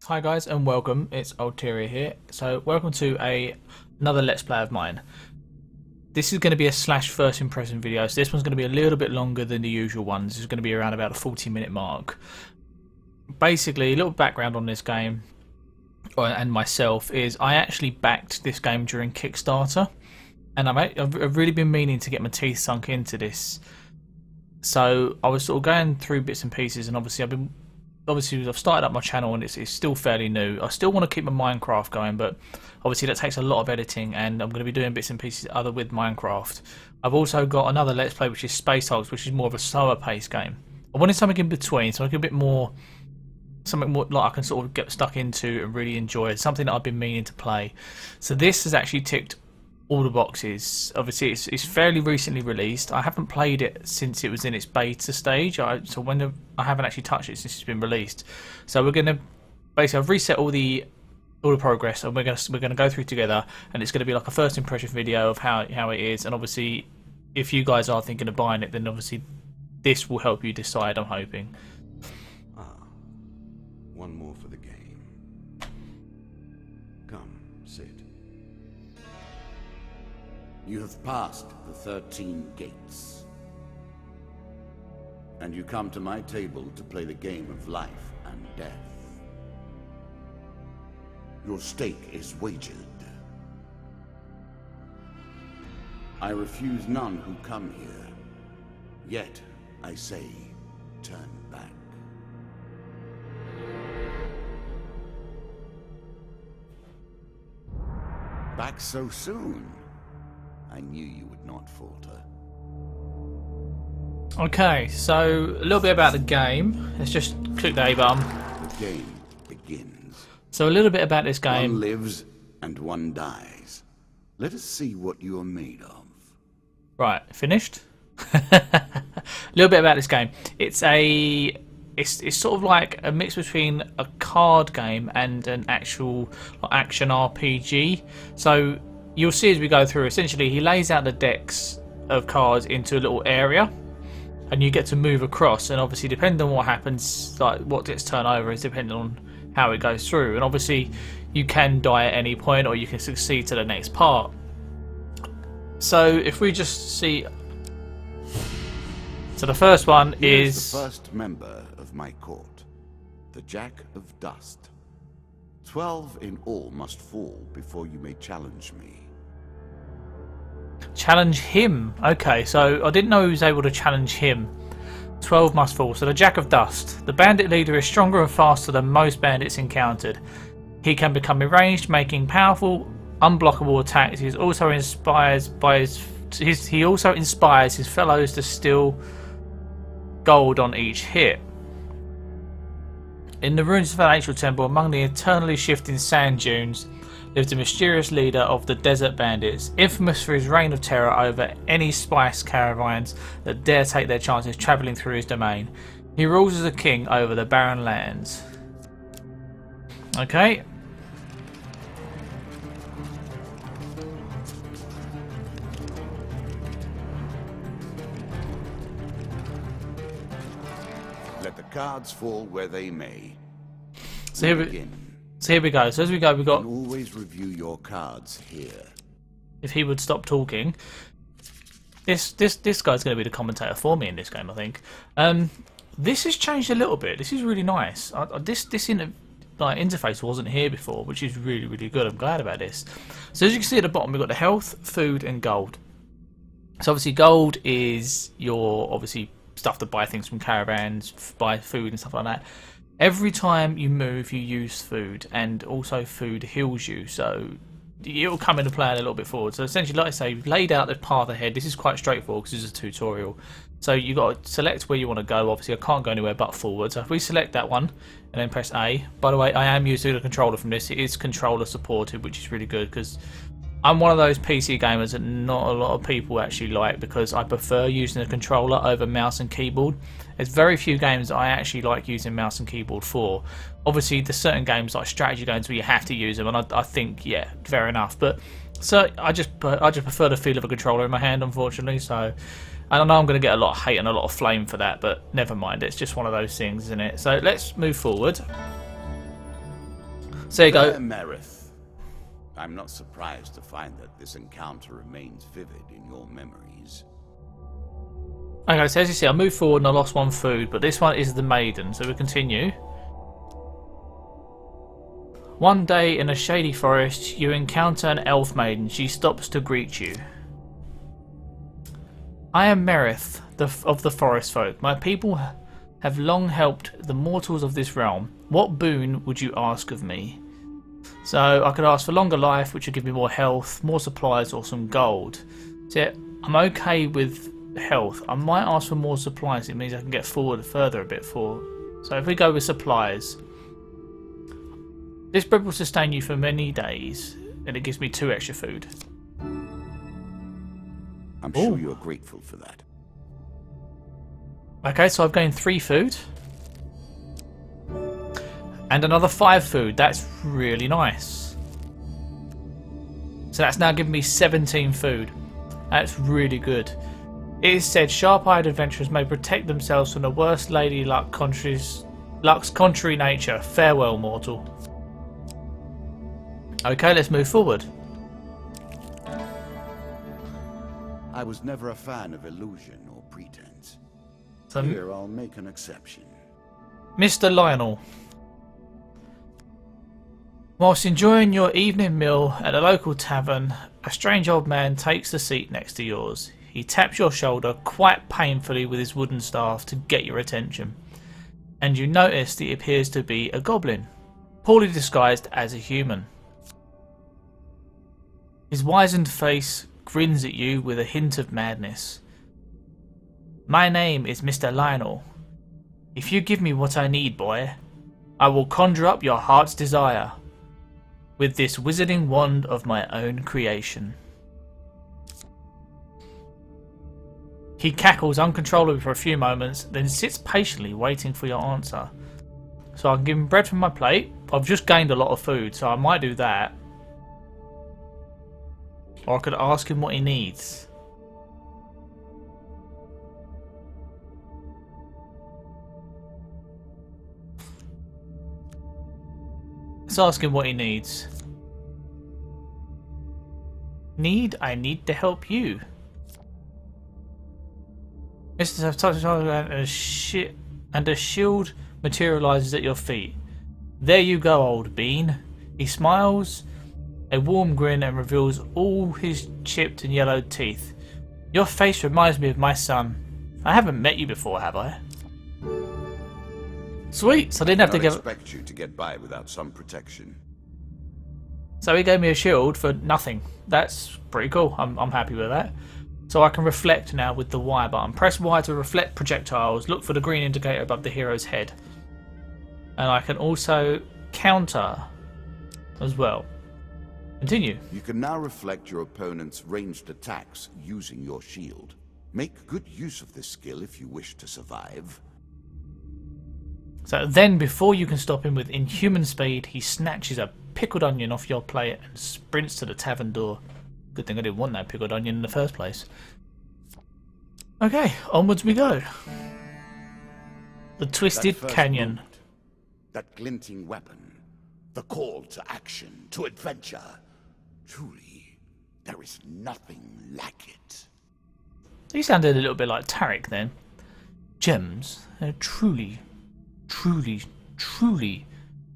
Hi guys and welcome, it's Ulteria here. So welcome to another Let's Play of mine. This is going to be a slash first impression video, so this one's going to be a little bit longer than the usual ones. This is going to be around about a 40-minute mark. Basically, a little background on this game and myself is I actually backed this game during Kickstarter, and I've really been meaning to get my teeth sunk into this. So I was sort of going through bits and pieces, and obviously I've started up my channel and it's still fairly new. I still want to keep my Minecraft going, but obviously that takes a lot of editing, and I'm going to be doing bits and pieces other with Minecraft. I've also got another Let's Play which is Space Hulks, which is more of a slower paced game. I wanted something in between, so like something more like I can sort of get stuck into and really enjoy. Something that I've been meaning to play. So this has actually ticked all the boxes. Obviously it's fairly recently released. I haven't played it since it was in its beta stage, I haven't actually touched it since it's been released. So we're going to basically, I've reset all the progress, and we're going to go through together, and it's going to be like a first impression video of how it is. And obviously if you guys are thinking of buying it, then obviously this will help you decide, I'm hoping. One more for the game. Come, sit. You have passed the 13 gates, and you come to my table to play the game of life and death. Your stake is wagered. I refuse none who come here, yet I say, turn back. Back so soon? I knew you would not falter. Okay, so a little bit about the game. Let's just click the A button. The game begins. So a little bit about this game. One lives and one dies. Let us see what you are made of. Right, finished. A little bit about this game. It's sort of like a mix between a card game and an actual action RPG. So you'll see as we go through, essentially he lays out the decks of cards into a little area, and you get to move across, and obviously depending on what happens, like what gets turned over is depending on how it goes through. And obviously you can die at any point, or you can succeed to the next part. So if we just see, so the first one is the first member of my court, the Jack of Dust. 12 in all must fall before you may challenge me. challenge him. Okay, so I didn't know he was able to challenge him. 12 must fall. So the Jack of Dust. The bandit leader is stronger and faster than most bandits encountered. He can become enraged, making powerful, unblockable attacks. He also inspires his fellows to steal gold on each hit. In the ruins of an ancient temple, among the eternally shifting sand dunes, lives the mysterious leader of the Desert Bandits, infamous for his reign of terror over any spice caravans that dare take their chances travelling through his domain. He rules as a king over the barren lands. Okay. Let the cards fall where they may. So here we go. So as we go, we've got. Always review your cards here. If he would stop talking, this guy's going to be the commentator for me in this game, I think. This has changed a little bit. This is really nice. This interface wasn't here before, which is really, really good. I'm glad about this. So as you can see at the bottom, we've got the health, food, and gold. So obviously, gold is your obviously stuff to buy things from caravans, buy food and stuff like that. Every time you move, you use food, and also food heals you, so it'll come into play a little bit forward. So essentially, like I say, you've laid out the path ahead. This is quite straightforward because this is a tutorial. So you've got to select where you want to go. Obviously, I can't go anywhere but forward. So if we select that one and then press A. By the way, I am using a controller from this. It is controller supported, which is really good because I'm one of those PC gamers that not a lot of people actually like, because I prefer using a controller over mouse and keyboard. There's very few games that I actually like using mouse and keyboard for. Obviously, there's certain games like strategy games where you have to use them, and I think, yeah, fair enough. But so I just prefer the feel of a controller in my hand, unfortunately. So I know I'm going to get a lot of hate and a lot of flame for that, but never mind. It's just one of those things, isn't it? So let's move forward. So there you go. Merith. I'm not surprised to find that this encounter remains vivid in your memories. Okay, so as you see, I moved forward and I lost 1 food, but this one is the maiden, so we continue. One day in a shady forest, you encounter an elf maiden. She stops to greet you. I am Merith, of the forest folk. My people have long helped the mortals of this realm. What boon would you ask of me? So I could ask for longer life, which would give me more health, more supplies, or some gold. So I'm okay with health. I might ask for more supplies. It means I can get forward further a bit for. So if we go with supplies, this bread will sustain you for many days, and it gives me 2 extra food. I'm sure you're grateful for that. Okay, so I've gained 3 food. And another 5 food. That's really nice. So that's now giving me 17 food. That's really good. It is said sharp-eyed adventurers may protect themselves from the worst lady luck's contrary nature. Farewell, mortal. Okay, let's move forward. I was never a fan of illusion or pretense. So, here, I'll make an exception. Mr. Lionel. Whilst enjoying your evening meal at a local tavern, a strange old man takes the seat next to yours. He taps your shoulder quite painfully with his wooden staff to get your attention, and you notice that he appears to be a goblin, poorly disguised as a human. His wizened face grins at you with a hint of madness. My name is Mr. Lionel. If you give me what I need, boy, I will conjure up your heart's desire with this wizarding wand of my own creation. He cackles uncontrollably for a few moments, then sits patiently waiting for your answer. So I can give him bread from my plate. I've just gained a lot of food, so I might do that. Or I could ask him what he needs. Let's ask him what he needs. I need to help you. Mr. Have touched and a shield materializes at your feet. There you go, old bean. He smiles a warm grin and reveals all his chipped and yellowed teeth. Your face reminds me of my son. I haven't met you before, have I? Sweet, so I didn't have to give. I expect you to get by without some protection. So he gave me a shield for nothing. That's pretty cool. I'm happy with that. So I can reflect now with the Y button. Press Y to reflect projectiles. Look for the green indicator above the hero's head. And I can also counter as well. Continue. You can now reflect your opponent's ranged attacks using your shield. Make good use of this skill if you wish to survive. So then, before you can stop him with inhuman speed, he snatches a pickled onion off your plate and sprints to the tavern door. Good thing I didn't want that pickled onion in the first place. Okay, onwards we go. The Twisted Canyon. Moment, that glinting weapon. The call to action, to adventure. Truly, there is nothing like it. You sounded a little bit like Tarek then. Gems, they're truly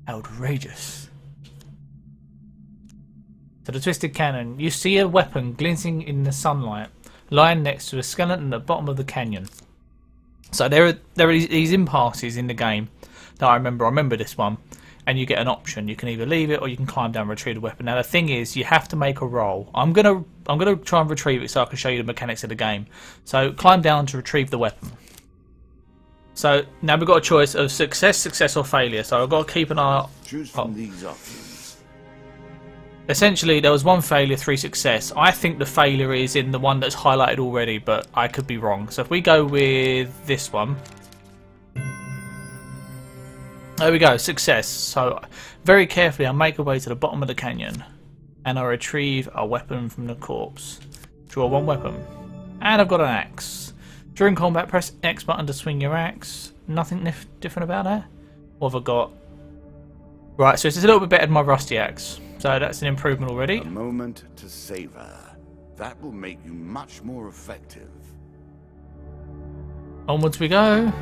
outrageous. To the Twisted Canyon, you see a weapon glinting in the sunlight, lying next to a skeleton at the bottom of the canyon. So there are these impasses in the game that I remember this one, and you get an option. You can either leave it or you can climb down and retrieve the weapon. Now the thing is, you have to make a roll. I'm gonna try and retrieve it so I can show you the mechanics of the game. So climb down to retrieve the weapon. So now we've got a choice of success, or failure. So I've got to keep an eye out. Choose from these options. Essentially, there was 1 failure, 3 success. I think the failure is in the one that's highlighted already, but I could be wrong. So if we go with this one. There we go, success. So very carefully I make my way to the bottom of the canyon and I retrieve a weapon from the corpse. Draw 1 weapon. And I've got an axe. During combat, press X button to swing your axe. Nothing different about that. What have I got? Right, so it's a little bit better than my rusty axe. So that's an improvement already. A moment to savor. That will make you much more effective. Onwards we go.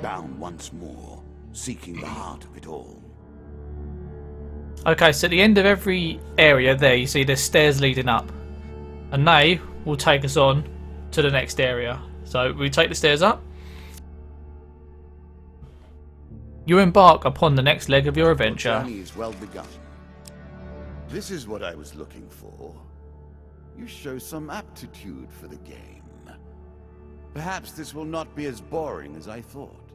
Down once more, seeking the heart of it all. Okay, so at the end of every area there, you see there's stairs leading up. And they will take us on to the next area. So we take the stairs up. You embark upon the next leg of your adventure. Your journey is well begun. This is what I was looking for. You show some aptitude for the game. Perhaps this will not be as boring as I thought.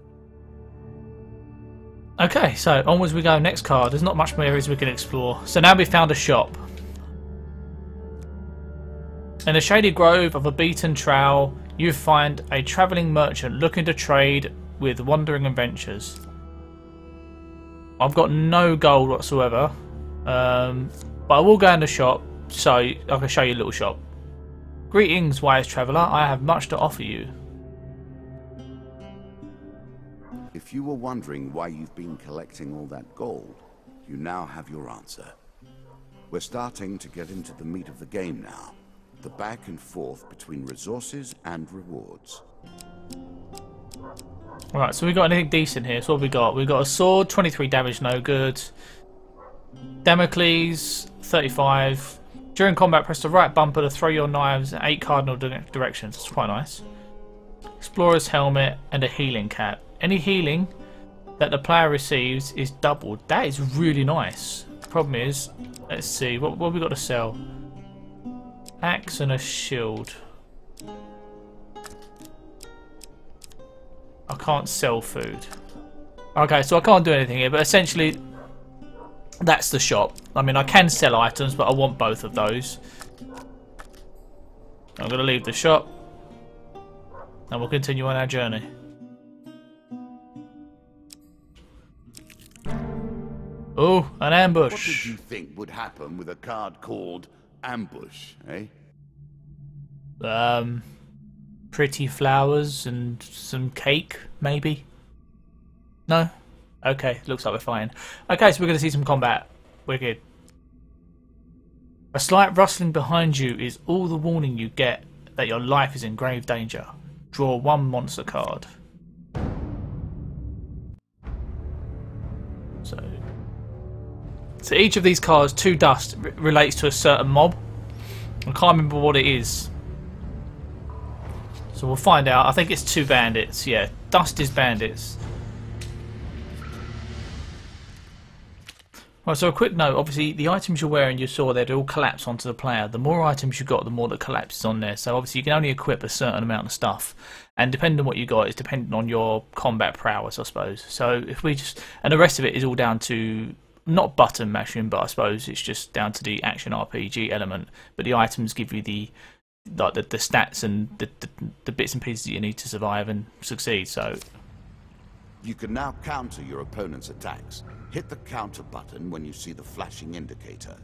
Okay, so onwards we go. Next card. There's not much more areas we can explore. So now we've found a shop. In a shady grove of a beaten trail, you find a travelling merchant looking to trade with wandering adventures. I've got no gold whatsoever, but I will go in the shop so I can show you a little shop. Greetings, wise traveller. I have much to offer you. If you were wondering why you've been collecting all that gold, you now have your answer. We're starting to get into the meat of the game now. The back and forth between resources and rewards. Right, so we got anything decent here. So what we got? We got a sword, 23 damage, no good. Damocles, 35. During combat, press the right bumper to throw your knives in 8 cardinal directions. That's quite nice. Explorer's helmet and a healing cap. Any healing that the player receives is doubled. That is really nice. The problem is, let's see, what have we got to sell? Axe and a shield. I can't sell food. Okay, so I can't do anything here, but essentially that's the shop. I mean, I can sell items, but I want both of those. I'm going to leave the shop and we'll continue on our journey. Oh, an ambush. What did you think would happen with a card called Ambush, eh? Pretty flowers and some cake, maybe? No? Okay, looks like we're fine. Okay, so we're going to see some combat. Wicked. A slight rustling behind you is all the warning you get that your life is in grave danger. Draw one monster card. So each of these cards, 2 dust, relates to a certain mob. I can't remember what it is. So we'll find out. I think it's 2 bandits. Yeah, dust is bandits. Right, so a quick note. Obviously, the items you're wearing, you saw there, they all collapse onto the player. The more items you got, the more that collapses on there. So obviously, you can only equip a certain amount of stuff. And depending on what you got, it's dependent on your combat prowess, I suppose. So if we just... And the rest of it is all down to... Not button mashing, but I suppose it's just down to the action RPG element. But the items give you the stats and the bits and pieces that you need to survive and succeed. So you can now counter your opponent's attacks. Hit the counter button when you see the flashing indicator.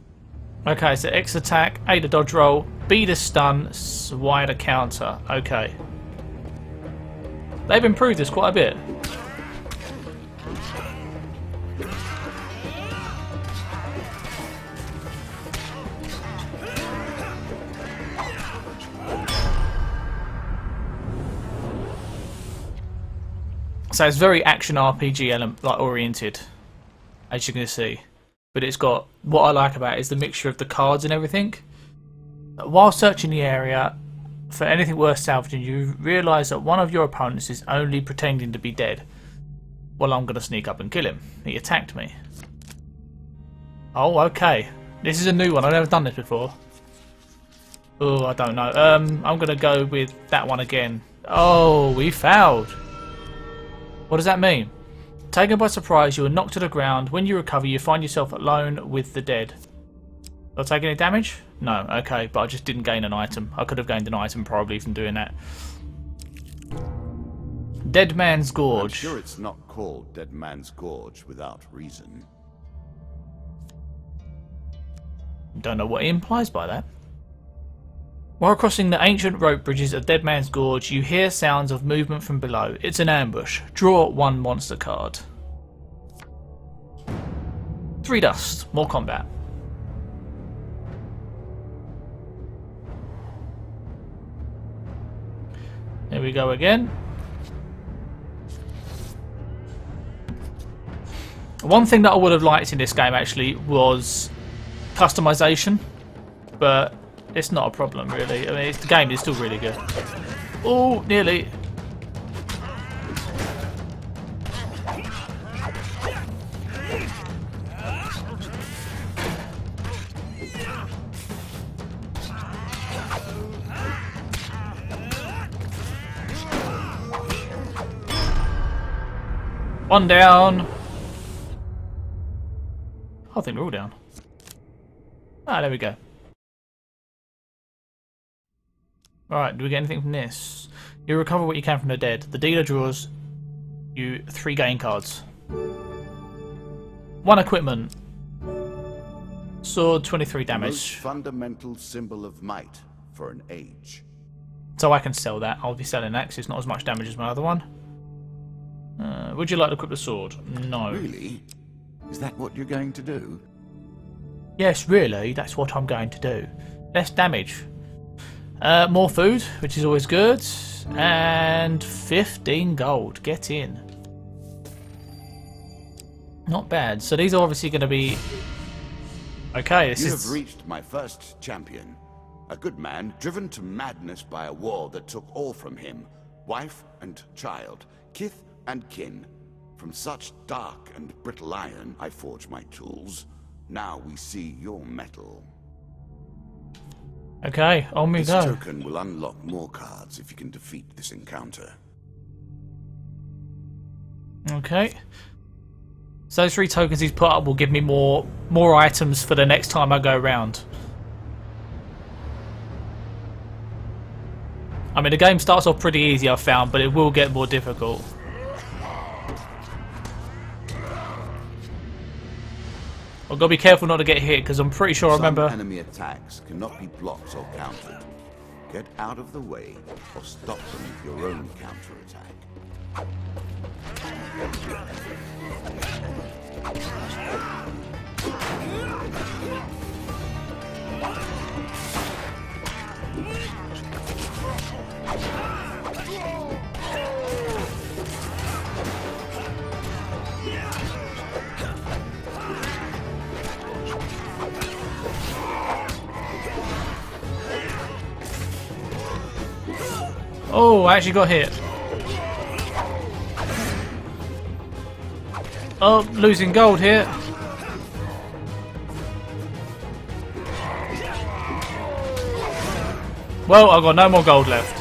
Okay, so X attack, A to dodge roll, B to stun, Y to counter. Okay. They've improved this quite a bit. So it's very action RPG element, like oriented, as you can see. But it's got, what I like about it is the mixture of the cards and everything. While searching the area for anything worth salvaging, you realise that one of your opponents is only pretending to be dead. Well, I'm going to sneak up and kill him. He attacked me. Oh, okay. This is a new one. I've never done this before. Oh, I don't know. I'm going to go with that one again. Oh, we failed. What does that mean? Taken by surprise, you are knocked to the ground. When you recover, you find yourself alone with the dead. Did I take any damage? No, okay, but I just didn't gain an item. I could have gained an item probably from doing that. Dead Man's Gorge. I'm sure it's not called Dead Man's Gorge without reason. Don't know what he implies by that. While crossing the ancient rope bridges of Dead Man's Gorge, you hear sounds of movement from below. It's an ambush. Draw one monster card. 3 dust. More combat. Here we go again. One thing that I would have liked in this game actually was customization, but it's not a problem really. I mean, the game is still really good. Oh, nearly. One down. I think we're all down. Ah, there we go. Alright, do we get anything from this? You recover what you can from the dead. The dealer draws you 3 gain cards. 1 equipment. Sword, 23 damage. Most fundamental symbol of might for an age. So I can sell that. I'll be selling that because it's not as much damage as my other one. Would you like to equip the sword? No. Really? Is that what you're going to do? Yes, really. That's what I'm going to do. Less damage. More food, which is always good. And 15 gold. Get in. Not bad. So these are obviously going to be... Okay, this You is... have reached my first champion. A good man driven to madness by a war that took all from him. Wife and child. Kith and kin. From such dark and brittle iron I forge my tools. Now we see your metal. Okay, on we This go. token will unlock more cards if you can defeat this encounter. Okay. So those 3 tokens he's put up will give me more items for the next time I go around. I mean, the game starts off pretty easy, I've found, but it will get more difficult. I've got to be careful not to get hit, because I'm pretty sure I remember... Some enemy attacks cannot be blocked or countered. Get out of the way, or stop them with your own counterattack. Oh, I actually got hit. Oh, losing gold here. Well, I've got no more gold left.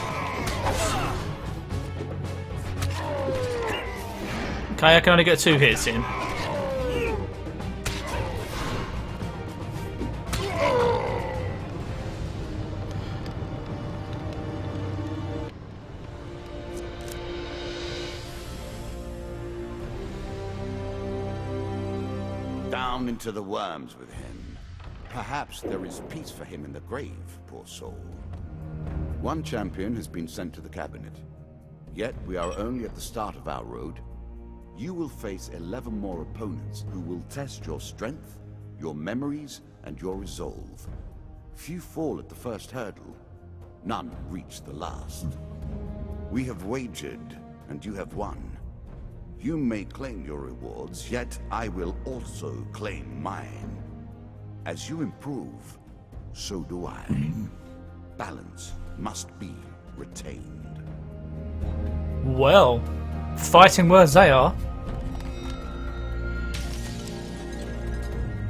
Okay, I can only get 2 hits in. Down into the worms with him. Perhaps there is peace for him in the grave, poor soul. 1 champion has been sent to the cabinet. Yet we are only at the start of our road. You will face 11 more opponents who will test your strength, your memories, and your resolve. Few fall at the first hurdle. None reach the last. We have wagered, and you have won. You may claim your rewards, yet I will also claim mine. As you improve, so do I. Balance must be retained. Well, fighting words they are.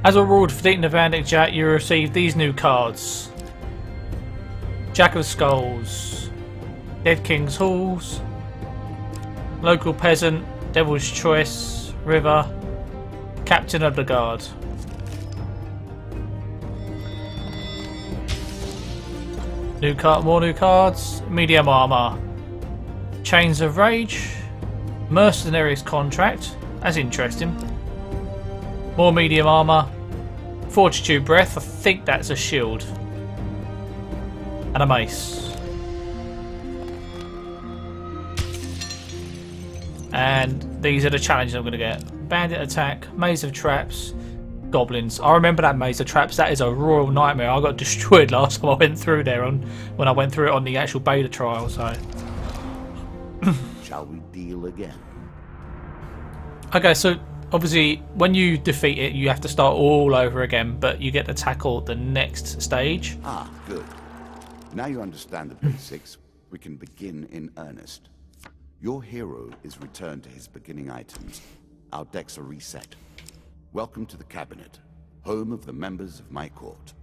As a reward for defeating the Vandit Jack, you receive these new cards. Jack of Skulls, Dead King's Halls, Local Peasant, Devil's Choice, River, Captain of the Guard. New card, more new cards. Medium Armor, Chains of Rage, Mercenaries Contract. That's interesting. More medium armor. Fortitude Breath. I think that's a shield. And a mace. And these are the challenges I'm going to get. Bandit Attack, Maze of Traps, goblins. I remember that maze of traps. That is a royal nightmare. I got destroyed last time I went through there when I went through it on the actual beta trial. So. Shall we deal again? Okay, so obviously when you defeat it, you have to start all over again, but you get to tackle the next stage. Ah, good. Now you understand the basics, we can begin in earnest. Your hero is returned to his beginning items. Our decks are reset. Welcome to the cabinet, home of the members of my court.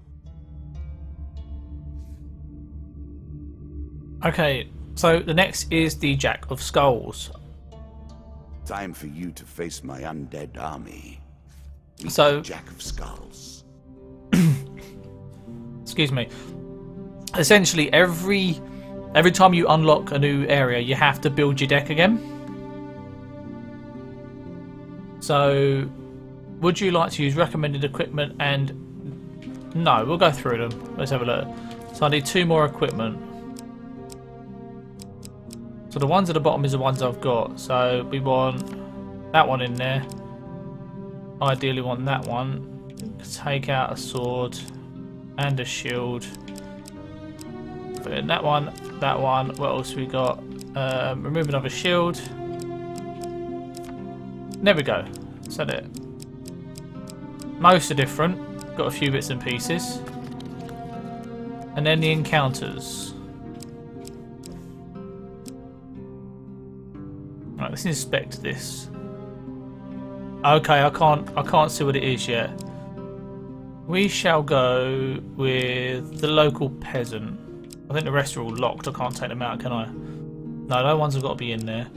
Okay, so the next is the Jack of Skulls. Time for you to face my undead army. Meet So- the Jack of Skulls. Excuse me. Essentially, every time you unlock a new area, you have to build your deck again. So, would you like to use recommended equipment? And no, we'll go through them. Let's have a look. So I need 2 more equipment. So the ones at the bottom is the ones I've got. So we want that one in there. Ideally want that one. Take out a sword and a shield. Put in that one, that one. What else we got? Remove another shield. There we go. Is that it? Most are different. Got a few bits and pieces. And then the encounters. Right, let's inspect this. Okay, I can't see what it is yet. We shall go with the local peasant. I think the rest are all locked. I can't take them out, can I? No, those ones have got to be in there.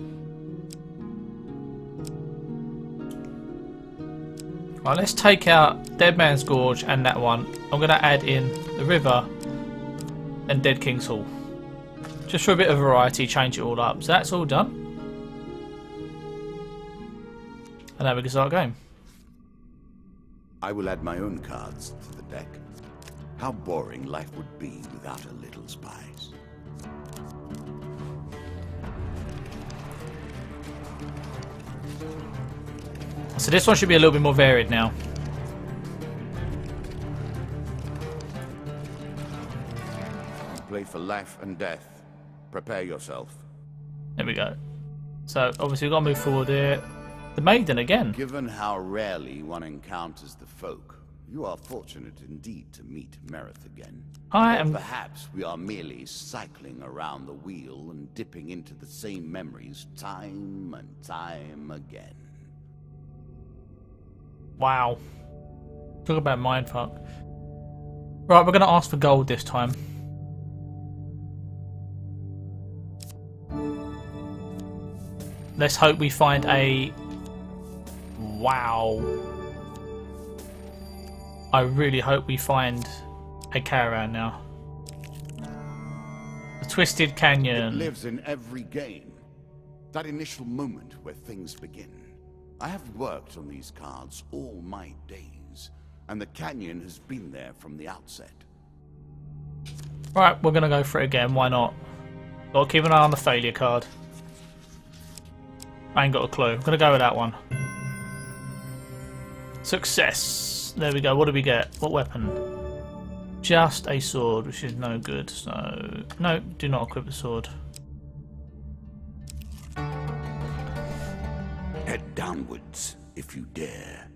Right, let's take out Dead Man's Gorge and that one. I'm going to add in the river and Dead King's Hall. Just for a bit of variety, change it all up. So that's all done. And now we can start going. I will add my own cards to the deck. How boring life would be without a little spice. So this one should be a little bit more varied now. Play for life and death. Prepare yourself. There we go. So obviously we've got to move forward here. The maiden again. Given how rarely one encounters the folk, you are fortunate indeed to meet Merith again. I Or am. perhaps we are merely cycling around the wheel and dipping into the same memories time and time again. Wow. Talk about mindfuck. Right, we're going to ask for gold this time. Let's hope we find a... Wow. I really hope we find a caravan now. The Twisted It Canyon. lives in every game. That initial moment where things begin. I have worked on these cards all my days, and the canyon has been there from the outset. Right, we're going to go for it again. Why not? Got to keep an eye on the failure card. I ain't got a clue. I'm going to go with that one. Success. There we go. What do we get? What weapon? Just a sword, which is no good. So, no, do not equip the sword. Head downwards, if you dare.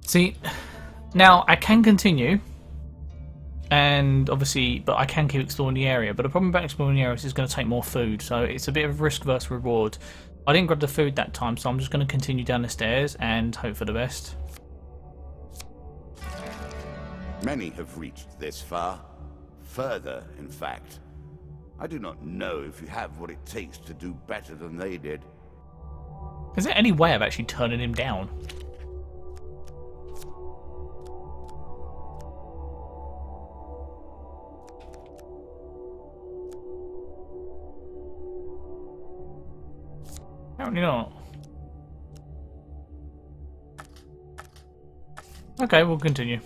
See, now I can continue, and obviously, but I can keep exploring the area. But the problem about exploring the area is it's going to take more food, so it's a bit of risk versus reward. I didn't grab the food that time, so I'm just going to continue down the stairs and hope for the best. Many have reached this far. Further, in fact. I do not know if you have what it takes to do better than they did. Is there any way of actually turning him down? Apparently not. Okay, we'll continue.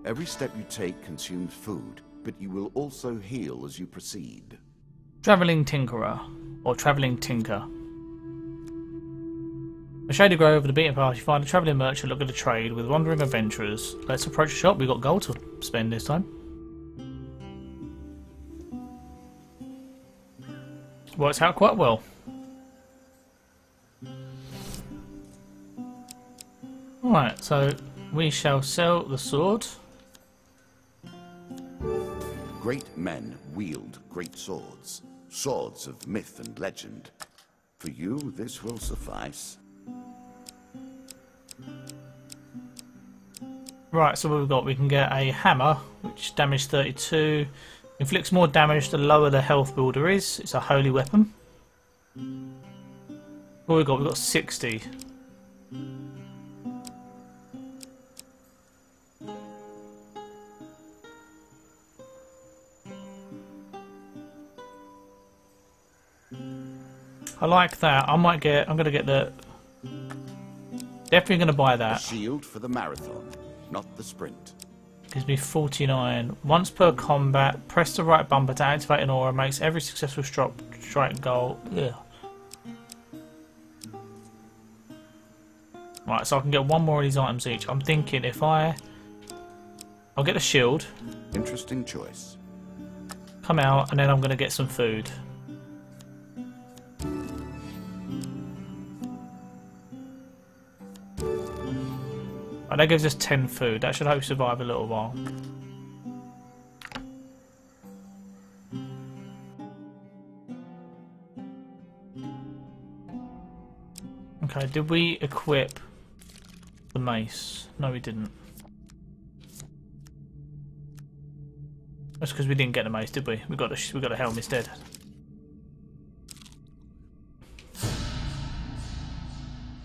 Every step you take consumes food, but you will also heal as you proceed. Travelling Tinkerer, or Travelling Tinker. A shady grove of the beaten path, you find a travelling merchant looking to trade with wandering adventurers. Let's approach the shop. We've got gold to spend this time. Works out quite well. Alright, so we shall sell the sword. Great men wield great swords. Swords of myth and legend. For you, this will suffice. Right, so what we've got, we can get a hammer, which damage 32, inflicts more damage the lower the health builder is. It's a holy weapon. What we've got 60. I like that. I'm gonna get the, definitely gonna buy that. A shield for the marathon, not the sprint. Gives me 49. Once per combat, press the right bumper to activate an aura. Makes every successful strike goal. Ugh. Right, so I can get one more of these items each. I'm thinking if I'll get the shield. Interesting choice. Come out, and then I'm gonna get some food. Right, that gives us 10 food. That should help survive a little while. Okay, did we equip the mace? No, we didn't. That's because we didn't get the mace, did we? We got a helm instead.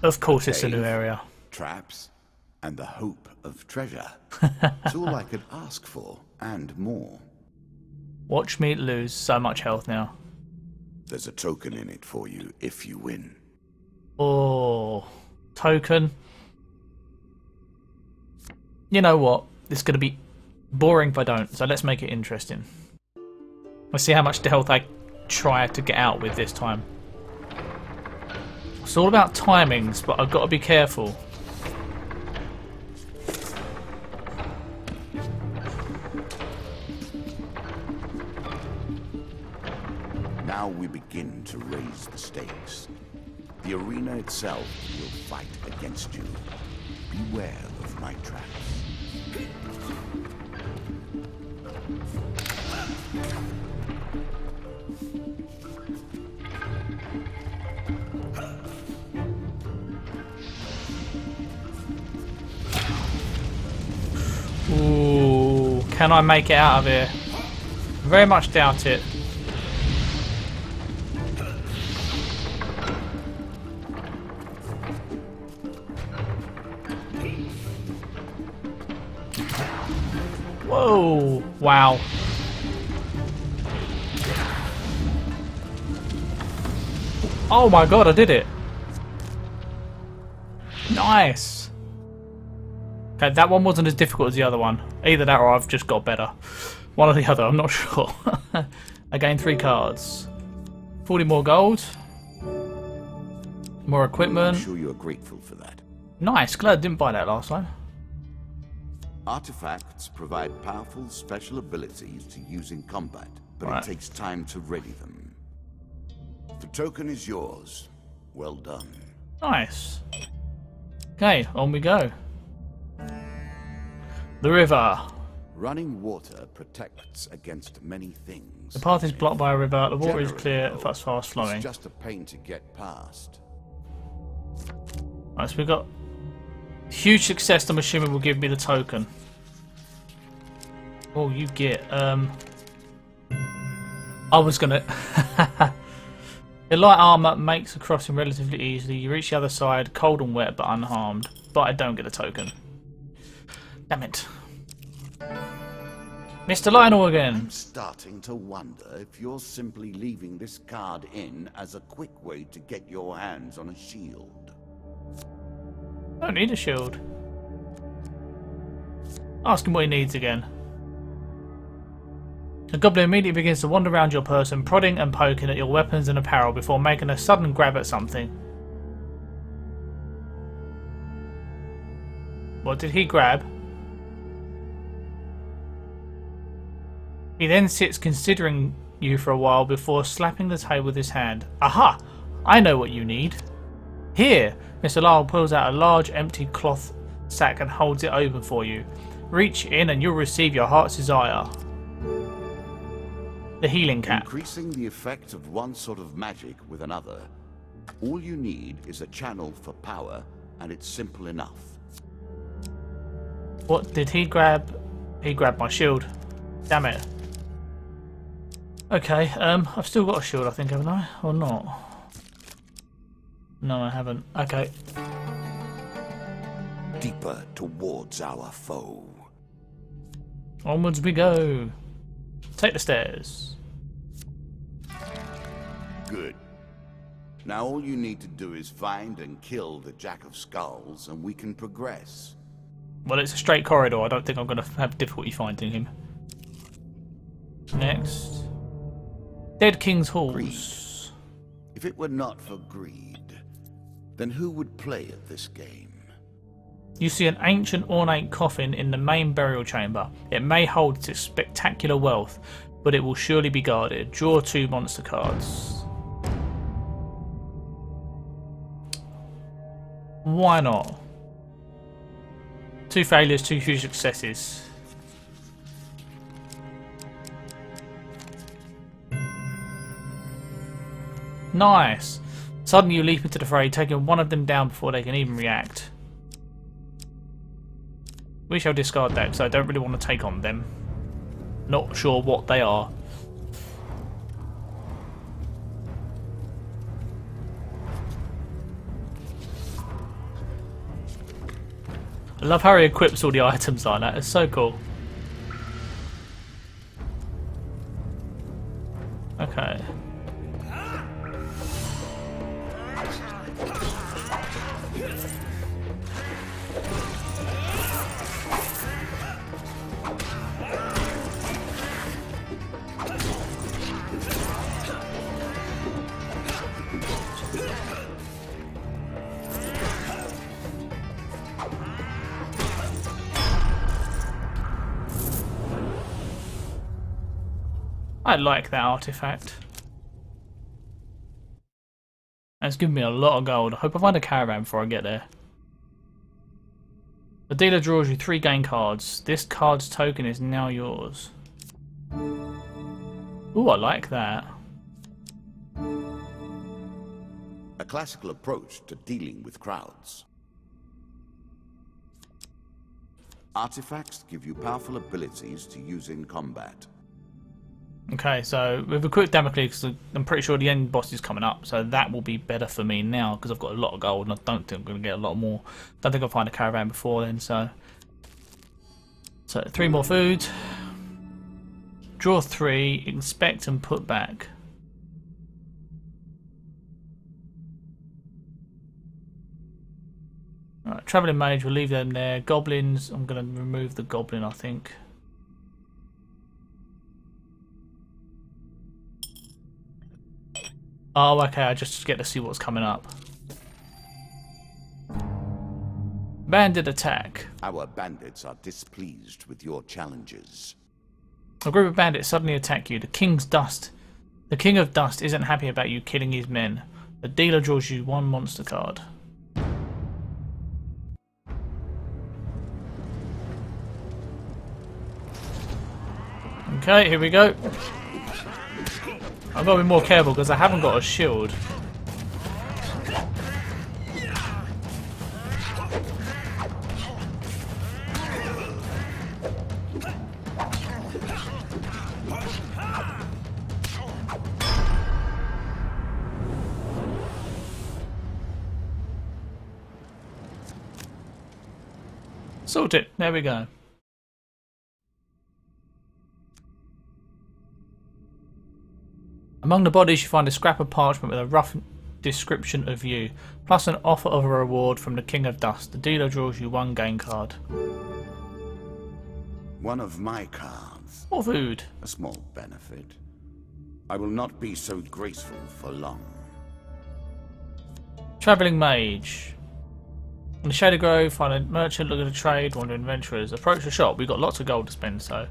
Of course, it's a new area. Traps. And the hope of treasure. It's all I could ask for, and more. Watch me lose so much health now. There's a token in it for you if you win. Oh, token. You know what? This is going to be boring if I don't, so let's make it interesting. Let's see how much health I try to get out with this time. It's all about timings, but I've got to be careful. Now we begin to raise the stakes. The arena itself will fight against you. Beware of my traps. Ooh, can I make it out of here? Very much doubt it. Whoa! Wow. Oh my god, I did it! Nice! Okay, that one wasn't as difficult as the other one. Either that or I've just got better. One or the other, I'm not sure. I gained 3 cards. 40 more gold. More equipment. I'm sure you're grateful for that. Nice, glad I didn't buy that last time. Artifacts provide powerful special abilities to use in combat, but Right. it takes time to ready them. The token is yours. Well done. Nice. Okay, on we go. The river. Running water protects against many things. The path is blocked by a river. The water is Generally, clear, though, fast flowing. It's just a pain to get past. Right, so we've got huge success. I'm assuming will give me the token. Oh, you get. I was gonna. The light armor makes the crossing relatively easily. You reach the other side, cold and wet, but unharmed. But I don't get a token. Damn it. Mr. Lionel again. I'm starting to wonder if you're simply leaving this card in as a quick way to get your hands on a shield. I don't need a shield. Ask him what he needs again. The goblin immediately begins to wander around your person, prodding and poking at your weapons and apparel before making a sudden grab at something. What did he grab? He then sits considering you for a while before slapping the table with his hand. Aha! I know what you need. Here! Mr. Lyle pulls out a large empty cloth sack and holds it open for you. Reach in and you'll receive your heart's desire. The healing cap. Increasing the effect of one sort of magic with another. All you need is a channel for power, and it's simple enough. What did he grab? He grabbed my shield. Damn it. Okay, I've still got a shield, I think, haven't I? Or not? No, I haven't. Okay. Deeper towards our foe. Onwards we go. Take the stairs. Good. Now all you need to do is find and kill the Jack of Skulls, and we can progress. Well, it's a straight corridor. I don't think I'm going to have difficulty finding him. Next. Dead King's Halls. Greed. If it were not for greed, then who would play at this game? You see an ancient ornate coffin in the main burial chamber. It may hold its spectacular wealth, but it will surely be guarded. Draw 2 monster cards. Why not? 2 failures, 2 huge successes. Nice! Suddenly you leap into the fray, taking one of them down before they can even react. We shall discard that because I don't really want to take on them. Not sure what they are. I love how he equips all the items like that. It's so cool. Okay. I like that artifact. It's given me a lot of gold. I hope I find a caravan before I get there. The dealer draws you 3 game cards. This card's token is now yours. Ooh, I like that. A classical approach to dealing with crowds. Artifacts give you powerful abilities to use in combat. Okay, so we've equipped Damocles because I'm pretty sure the end boss is coming up, so that will be better for me now because I've got a lot of gold and I don't think I'm going to get a lot more. Don't think I'll find a caravan before then, so 3 more food. Draw 3, inspect and put back. Alright, Travelling Mage, we'll leave them there. Goblins, I'm going to remove the goblin, I think. Oh, okay, I just get to see what's coming up. Bandit attack. Our bandits are displeased with your challenges. A group of bandits suddenly attack you. The King of Dust isn't happy about you killing his men. The dealer draws you 1 monster card. Okay, here we go. I've got to be more careful because I haven't got a shield. Sort it. There we go. Among the bodies you find a scrap of parchment with a rough description of you, plus an offer of a reward from the King of Dust. The dealer draws you 1 game card. One of my cards. More food. A small benefit. I will not be so graceful for long. Travelling Mage. In the Shady Grove, find a merchant, look at a trade, wandering adventurers. Approach the shop. We've got lots of gold to spend, so.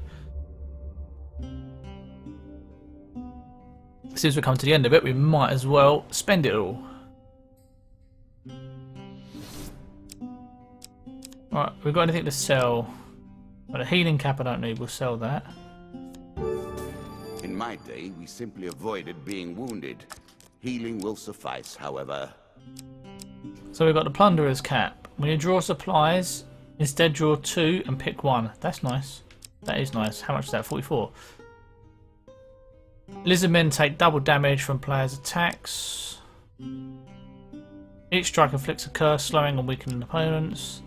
Since we come to the end of it, we might as well spend it all. Right, we've got anything to sell. But a healing cap I don't need, we'll sell that. In my day, we simply avoided being wounded. Healing will suffice, however. So we've got the Plunderer's Cap. When you draw supplies, instead draw 2 and pick 1. That's nice. That is nice. How much is that? 44. Lizardmen take double damage from players' attacks. Each strike inflicts a curse, slowing and weakening opponents.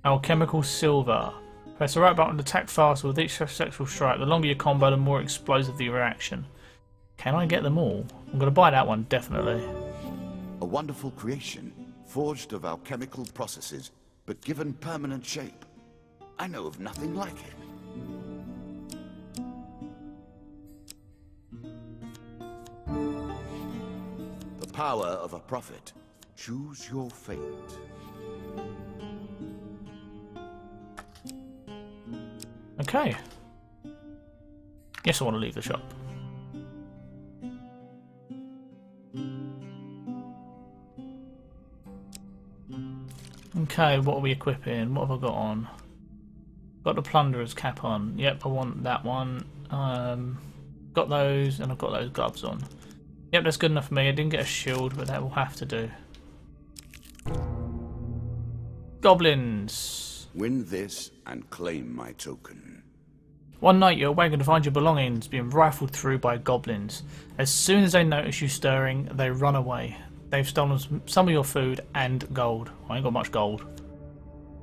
Alchemical Silver. Press the right button to attack faster with each successful strike. The longer your combo, the more explosive the reaction. Can I get them all? I'm going to buy that one, definitely. A wonderful creation, forged of alchemical processes, but given permanent shape. I know of nothing like it. The power of a prophet. Choose your fate. Okay. Yes, I want to leave the shop. Okay, what are we equipping? What have I got on? Got the Plunderer's Cap on. Yep, I want that one. Got those, and I've got those gloves on. Yep, that's good enough for me. I didn't get a shield, but that will have to do. Goblins. Win this and claim my token. One night you're awakened to find your belongings being rifled through by goblins. As soon as they notice you stirring, they run away. They've stolen some of your food and gold. I ain't got much gold.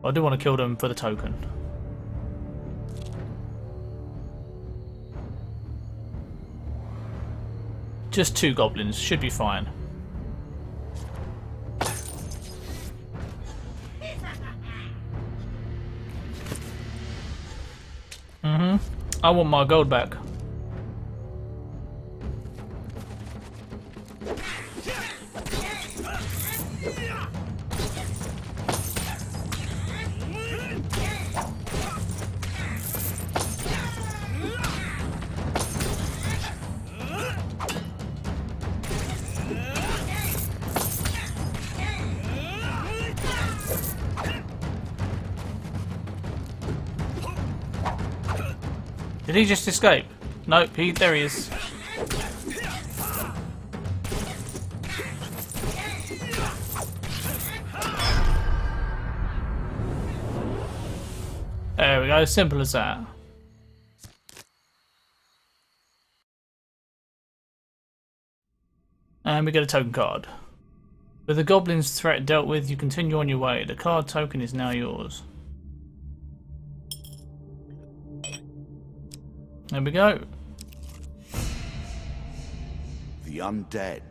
I do want to kill them for the token. Just 2 goblins, should be fine. I want my gold back. Did he just escape? Nope, there he is. There we go, simple as that. And we get a token card. With the goblin's threat dealt with, you continue on your way. The card token is now yours. There we go. The undead.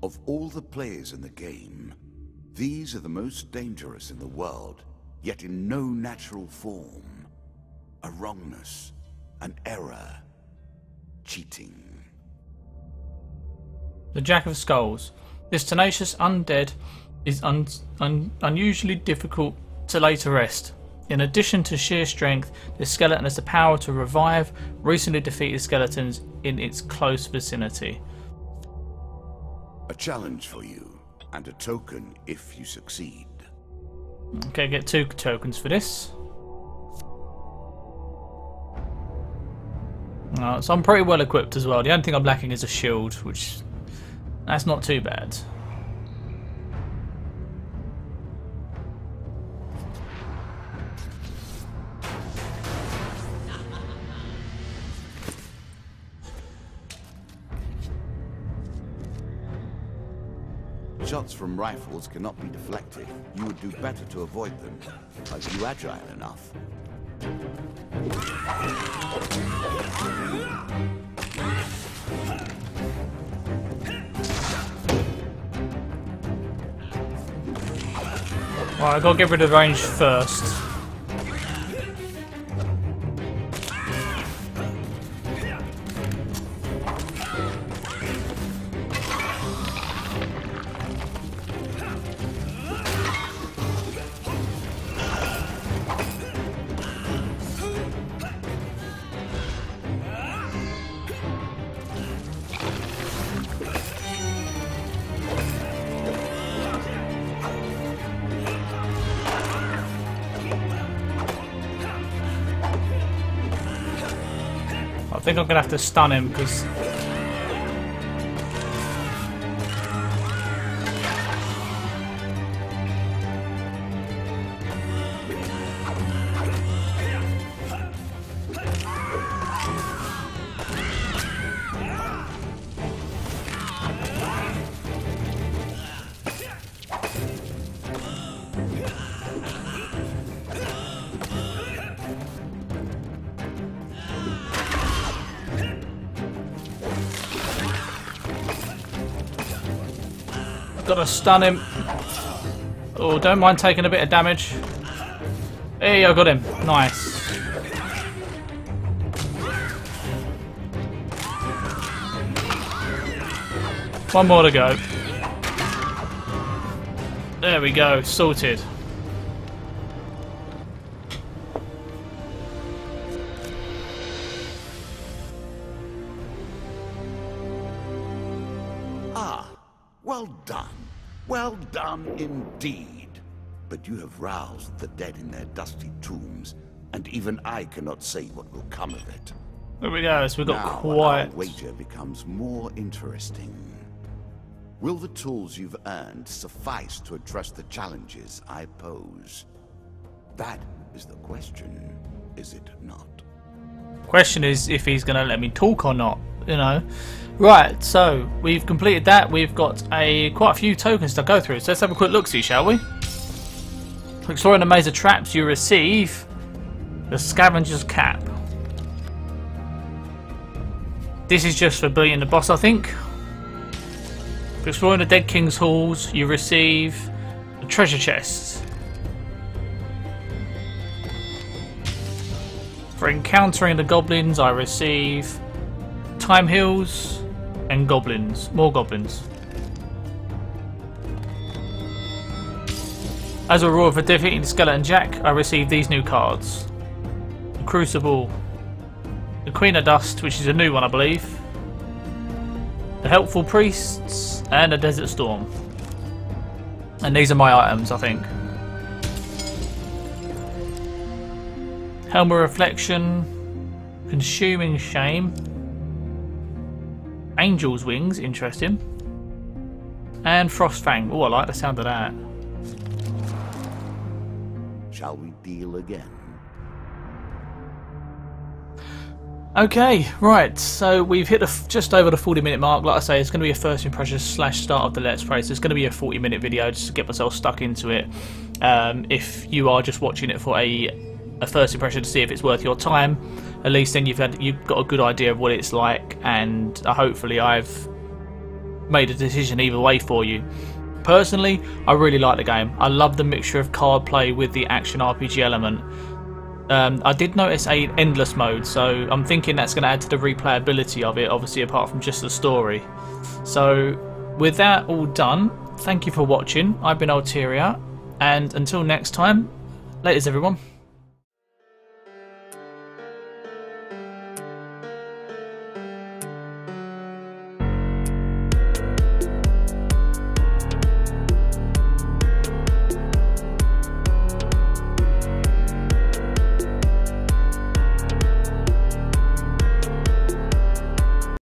Of all the players in the game, these are the most dangerous in the world, yet in no natural form. A wrongness, an error, cheating. The Jack of Skulls. This tenacious undead is unusually difficult to lay to rest. In addition to sheer strength, this skeleton has the power to revive recently defeated skeletons in its close vicinity. A challenge for you, and a token if you succeed. Okay, get 2 tokens for this. So I'm pretty well equipped as well. The only thing I'm lacking is a shield, which that's not too bad. Shots from rifles cannot be deflected. You would do better to avoid them. Are you agile enough? Right, I've got to get rid of the range first. think I'm going to have to stun him because... Gotta stun him. Oh, don't mind taking a bit of damage. Hey, I got him. Nice. One more to go. There we go. Sorted. Well done. Well done indeed. But you have roused the dead in their dusty tombs, and even I cannot say what will come of it. There we go. So we've got Now quite... our wager becomes more interesting. Will the tools you've earned suffice to address the challenges I pose? That is the question, is it not? Question is if he's going to let me talk or not, you know. Right, so we've completed that. We've got quite a few tokens to go through. So let's have a quick look-see, shall we? Exploring the maze of traps, you receive the Scavenger's Cap. This is just for beating the boss, I think. For exploring the Dead King's halls, you receive the treasure chests. For encountering the goblins, I receive time heals and goblins. More goblins. As a reward for defeating Skeleton Jack, I receive these new cards. The Crucible, the Queen of Dust, which is a new one I believe, the Helpful Priests, and the Desert Storm. And these are my items, I think. Helm of Reflection, Consuming Shame, Angel's Wings, interesting, and Frostfang. Oh, I like the sound of that. Shall we deal again? Okay, right, so we've hit just over the 40-minute mark. Like I say, it's going to be a first impression / start of the Let's Play, so it's going to be a 40-minute video just to get myself stuck into it. If you are just watching it for a first impression to see if it's worth your time, at least then you've got a good idea of what it's like, and hopefully I've made a decision either way for you. Personally, I really like the game. I love the mixture of card play with the action RPG element. I did notice an endless mode, so I'm thinking that's going to add to the replayability of it, obviously apart from just the story. So with that all done, thank you for watching. I've been Ulteria, and until next time, laters everyone.